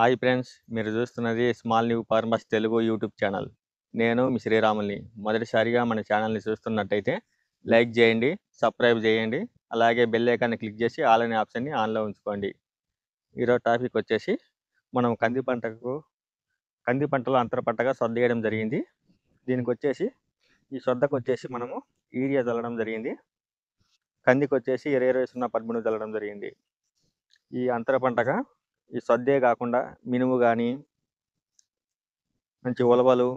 Hi friends, మీరు చూస్తున్నది small new farmers Telugu YouTube channel. నేను మీ శ్రీరాముల్ని. మొదటిసారిగా మన ఛానల్ని చూస్తున్నట్టయితే లైక్ చేయండి, సబ్స్క్రైబ్ చేయండి, అలాగే బెల్ ఐకాన్ని క్లిక్ చేసి ఆల్ అనే ఆప్షన్ని ఆన్లో ఉంచుకోండి. ఈరోజు టాపిక్ వచ్చేసి మనం కంది పంటలో అంతర పంటగా సొద్ద వేయడం జరిగింది. దీనికి వచ్చేసి ఈ సొద్దకు వచ్చేసి మనము యూరియా చల్లడం జరిగింది. కందికి వచ్చేసి 20-20-13 చల్లడం జరిగింది. ఈ అంతర పంటగా ఈ సొద్దే కాకుండా మినుము కానీ, మంచి ఉలవలు,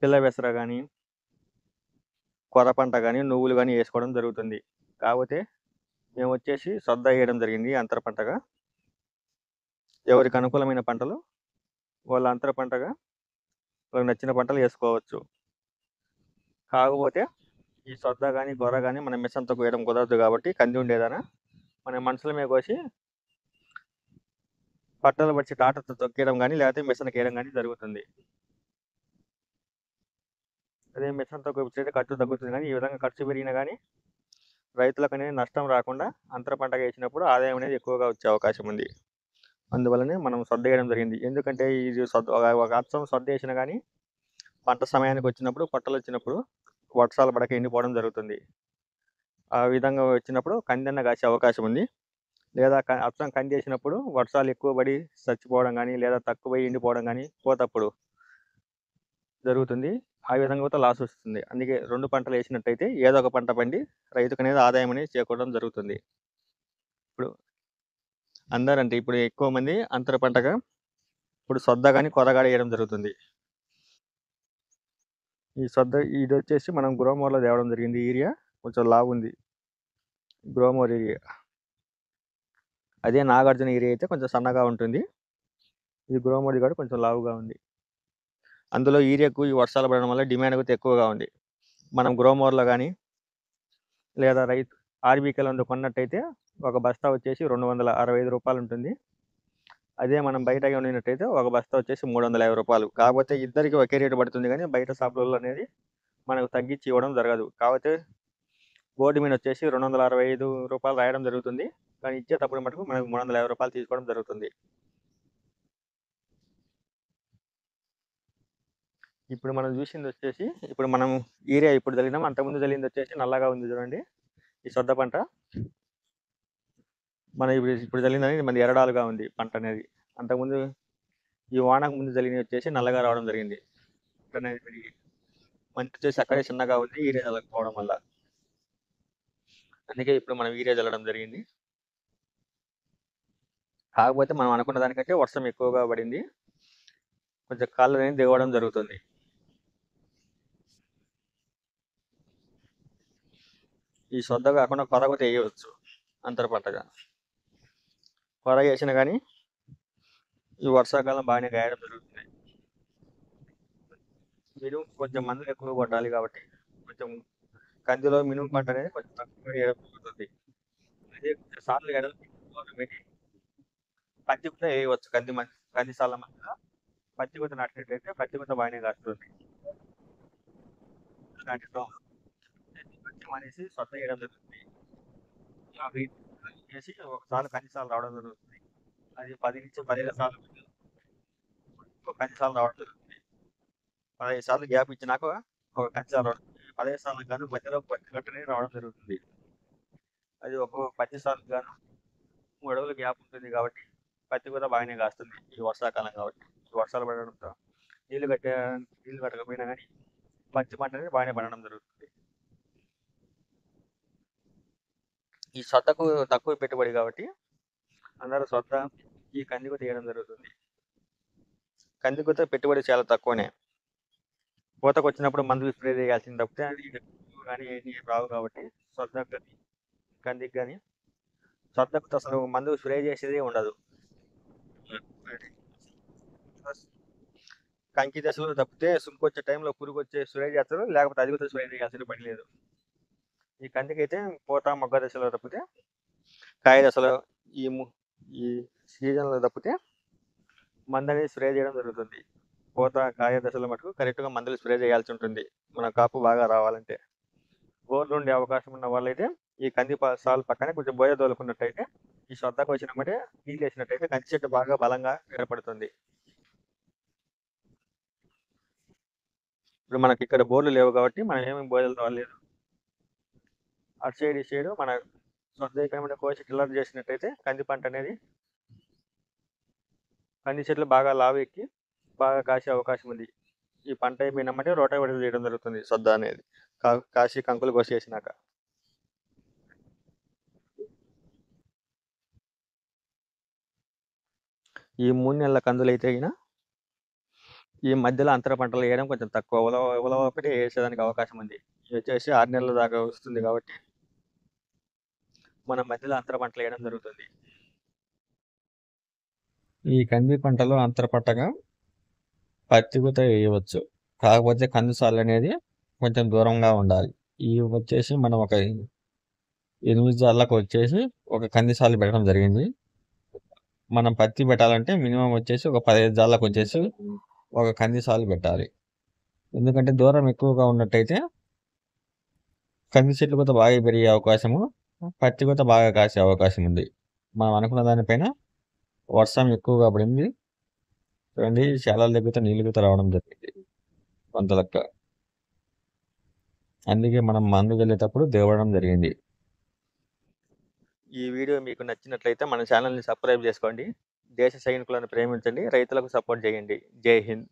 పిల్ల పెసర కానీ, కొర్ర పంట కానీ, నువ్వులు కానీ వేసుకోవడం జరుగుతుంది. కాకపోతే మేము వచ్చేసి సొద్ద వేయడం జరిగింది అంతర పంటగా. ఎవరికి అనుకూలమైన పంటలు వాళ్ళ అంతర పంటగా వాళ్ళకి నచ్చిన పంటలు వేసుకోవచ్చు. కాకపోతే ఈ సొద్ద కానీ గొర్ర కానీ మనం మిషన్తో వేయడం కుదరదు కాబట్టి కంది ఉండేదానా మన మనుషుల మీద కోసి పట్టలు వచ్చి టాటర్తో తొక్కేయడం కానీ లేకపోతే మిషన్కి వేయడం కానీ జరుగుతుంది. అదే మిషన్తో కోపిస్తే ఖర్చు తగ్గుతుంది, కానీ ఈ విధంగా ఖర్చు పెరిగినా కానీ రైతులకు అనేది నష్టం రాకుండా అంతర పంటగా వేసినప్పుడు ఆదాయం అనేది ఎక్కువగా వచ్చే అవకాశం ఉంది. అందువల్లనే మనం సొద్ద వేయడం జరిగింది. ఎందుకంటే ఇది ఒక అచ్చం సొద్ద వేసినా కానీ పంట సమయానికి వచ్చినప్పుడు పొట్టలు వచ్చినప్పుడు వర్షాలు పడక ఎండిపోవడం జరుగుతుంది. ఆ విధంగా వచ్చినప్పుడు కందెన్న కాసే అవకాశం ఉంది. లేదా అచ్చం కంది వేసినప్పుడు వర్షాలు ఎక్కువ పడి చచ్చిపోవడం కానీ లేదా తక్కువ ఎండిపోవడం కానీ పోతప్పుడు జరుగుతుంది. ఆ విధంగా కూడా లాస్ వస్తుంది. అందుకే 2 పంటలు వేసినట్టయితే ఏదో ఒక పంట పండి రైతుకు అనేది ఆదాయం అనేది చేకూరడం జరుగుతుంది. ఇప్పుడు అందరంటే ఇప్పుడు ఎక్కువ మంది అంతర పంటగా ఇప్పుడు సొద్ద కానీ కొర్రగాడ వేయడం జరుగుతుంది. ఈ సొద్ద ఇది వచ్చేసి మనం గ్రోమోర్లో తేవడం జరిగింది. యూరియా కొంచెం లావు ఉంది గ్రోమోర్ యూరియా. అదే నాగార్జున యూరియా అయితే కొంచెం సన్నగా ఉంటుంది. ఇది గ్రోమోర్ కూడా కొంచెం లావుగా ఉంది. అందులో యూరియాకు ఈ వర్షాలు పడడం వల్ల డిమాండ్ కూడా ఎక్కువగా ఉంది. మనం గ్రోమోర్లో కానీ లేదా రైతు ఆర్బీకేలో కొన్నట్టయితే ఒక బస్తా వచ్చేసి 265 రూపాయలు ఉంటుంది. అదే మనం బయట కొన్నట్టయితే ఒక బస్తా వచ్చేసి 350 రూపాయలు. కాకపోతే ఇద్దరికి ఒకే రేటు పడుతుంది, కానీ బయట షాపులలో అనేది మనకు తగ్గించి ఇవ్వడం జరగదు. కాకపోతే బోర్డు మీద వచ్చేసి 265 రూపాయలు రాయడం జరుగుతుంది, కానీ ఇచ్చేటప్పుడు మటుకు మనకు 350 రూపాయలు తీసుకోవడం జరుగుతుంది. ఇప్పుడు మనం చూసింది వచ్చేసి ఇప్పుడు మనం యూరియా ఇప్పుడు చల్లినాం, అంతకుముందు చల్లింది వచ్చేసి నల్లగా ఉంది చూడండి ఈ సొద్ద పంట. మనం ఇప్పుడు చల్లిందని మన ఎరడాలుగా ఉంది పంట అనేది. అంతకుముందు ఈ వానకు ముందు చల్లిన వచ్చేసి నల్లగా రావడం జరిగింది. అనేది పెరిగి మంచి వచ్చేసి అక్కడే చిన్నగా ఉంది యూరియా చల్లకపోవడం వల్ల. అందుకే ఇప్పుడు మనం యూరియా చల్లడం జరిగింది. కాకపోతే మనం అనుకున్న దానికంటే వర్షం ఎక్కువగా పడింది, కొంచెం కాళ్ళు అనేది దిగవడం జరుగుతుంది. ఈ సొద్ద కాకుండా కొర్ర కూడా వేయవచ్చు అంతర పంటగా. కొర్ర వేసినా కానీ ఈ వర్షాకాలం బాగానే గాయడం జరుగుతుంది. మినుము కొంచెం మందులు ఎక్కువ కొట్టాలి కాబట్టి కొంచెం కందిలో మినుము పంట అనేది కొంచెం తక్కువ వేయడం జరుగుతుంది. అదే కొంచెం సార్లు పెట్టి పత్తి కూడా వేయవచ్చు. కంది సార్ల మధ్య పత్తి కూడా నాటినట్టయితే పత్తి కూడా బాగానే కాస్తుంది. నాటితో అనేసి సొద్ద వేయడం జరుగుతుంది. చేసి ఒకసారి కందిసార్లు రావడం జరుగుతుంది. అది 10 నుంచి 15 సార్లు 10 సార్లు రావడం జరుగుతుంది. 15 సార్లు గ్యాప్ ఇచ్చినాక ఒక కందిసార్లు 15 సార్లు గాను మధ్యలో పత్తి కట్టనే రావడం జరుగుతుంది. అది ఒక్కొక్క 10 సార్లు గాను 3 అడుగులు గ్యాప్ ఉంటుంది కాబట్టి పత్తి కూడా బాగానే కాస్తుంది ఈ వర్షాకాలం కాబట్టి. వర్షాలు పడడంతో నీళ్లు కట్టకపోయినా కానీ పత్తి పంట అనేది బాగానే పడడం జరుగుతుంది. ఈ సొద్దకు తక్కువ పెట్టుబడి కాబట్టి అందరూ సొద్ద ఈ కంది కూడా తీయడం జరుగుతుంది. కంది కూడా పెట్టుబడి చాలా తక్కువనే. పూతకు వచ్చినప్పుడు మందులు స్ప్రే చేయాల్సింది తప్పితే అది కానీ ఏమి రావు కాబట్టి సొద్దకు కానీ కందికి కానీ సొద్దకు అసలు మందు స్ప్రే చేసేదే ఉండదు. కంకి దశలో తప్పితే సుంకు వచ్చే టైంలో పురుగు వచ్చే స్ప్రే చేస్తారు, లేకపోతే అది కూడా స్ప్రే చేయాల్సిన పని లేదు. ఈ కందికైతే పూత మొగ్గ దశలో తప్పితే కాయ దశలో ఈ సీజన్లో తప్పితే మందు అనేది స్ప్రే చేయడం జరుగుతుంది. పూత కాయ దశలో మటుకు కరెక్ట్గా మందులు స్ప్రే చేయాల్సి ఉంటుంది మన కాపు బాగా రావాలంటే. బోర్లు ఉండే అవకాశం ఉన్న వాళ్ళైతే ఈ కంది సాలు పక్కనే కొంచెం బోయ తోలుకున్నట్టయితే ఈ సొద్దకు వచ్చినప్పుడే నీళ్ళు వేసినట్టయితే కంది చెట్టు బాగా బలంగా ఏర్పడుతుంది. ఇప్పుడు మనకి ఇక్కడ బోర్లు లేవు కాబట్టి మనం ఏమి బోర్లు తవ్వలేదు. అటు సైడ్ ఈ సైడ్ మన సొద్ద ఎకరమైన కోసి టిల్లర్ చేసినట్టయితే కంది పంట అనేది కంది చెట్లు బాగా లావు ఎక్కి బాగా కాసే అవకాశం ఉంది. ఈ పంట అయిపోయినమ్మటే రోటావేటర్ చేయడం జరుగుతుంది సొద్ద అనేది కాసి కంకులు కోసేసినాక. ఈ 3 నెలల కందులు అయితే గిన ఈ మధ్యలో అంతర పంటలు వేయడం కొంచెం తక్కువ. ఉలవ ఒకటి వేసేదానికి అవకాశం ఉంది. ఇది వచ్చేసి 6 నెలల దాకా వస్తుంది కాబట్టి మన మధ్యలో అంతర పంటలు వేయడం జరుగుతుంది. ఈ కంది పంటలో అంతర పంటగా పత్తి గుత వేయవచ్చు. కాకపోతే కంది సాలు అనేది కొంచెం దూరంగా ఉండాలి. ఇవి వచ్చేసి మనం ఒక 8 జాళ్ళకు వచ్చేసి ఒక కంది సాలు పెట్టడం జరిగింది. మనం పత్తి పెట్టాలంటే మినిమం వచ్చేసి ఒక 15 జాళ్ళకు వచ్చేసి ఒక కంది సాలు పెట్టాలి. ఎందుకంటే దూరం ఎక్కువగా ఉన్నట్టయితే కంది చెట్లు కూడా బాగా పెరిగే అవకాశము, పత్తి కూడా బాగా కాసే అవకాశం ఉంది. మనం అనుకున్న దానిపైన వర్షం ఎక్కువగా పడింది. చూడండి చాలా దగ్గర నీళ్ళు కూడా రావడం జరిగింది కొంత లెక్క. అందుకే మనం మందు వెళ్ళేటప్పుడు దేవడం జరిగింది. ఈ వీడియో మీకు నచ్చినట్లయితే మన ఛానల్ని సబ్స్క్రైబ్ చేసుకోండి. దేశ సైనికులను ప్రేమించండి, రైతులకు సపోర్ట్ చేయండి. జై హింద్.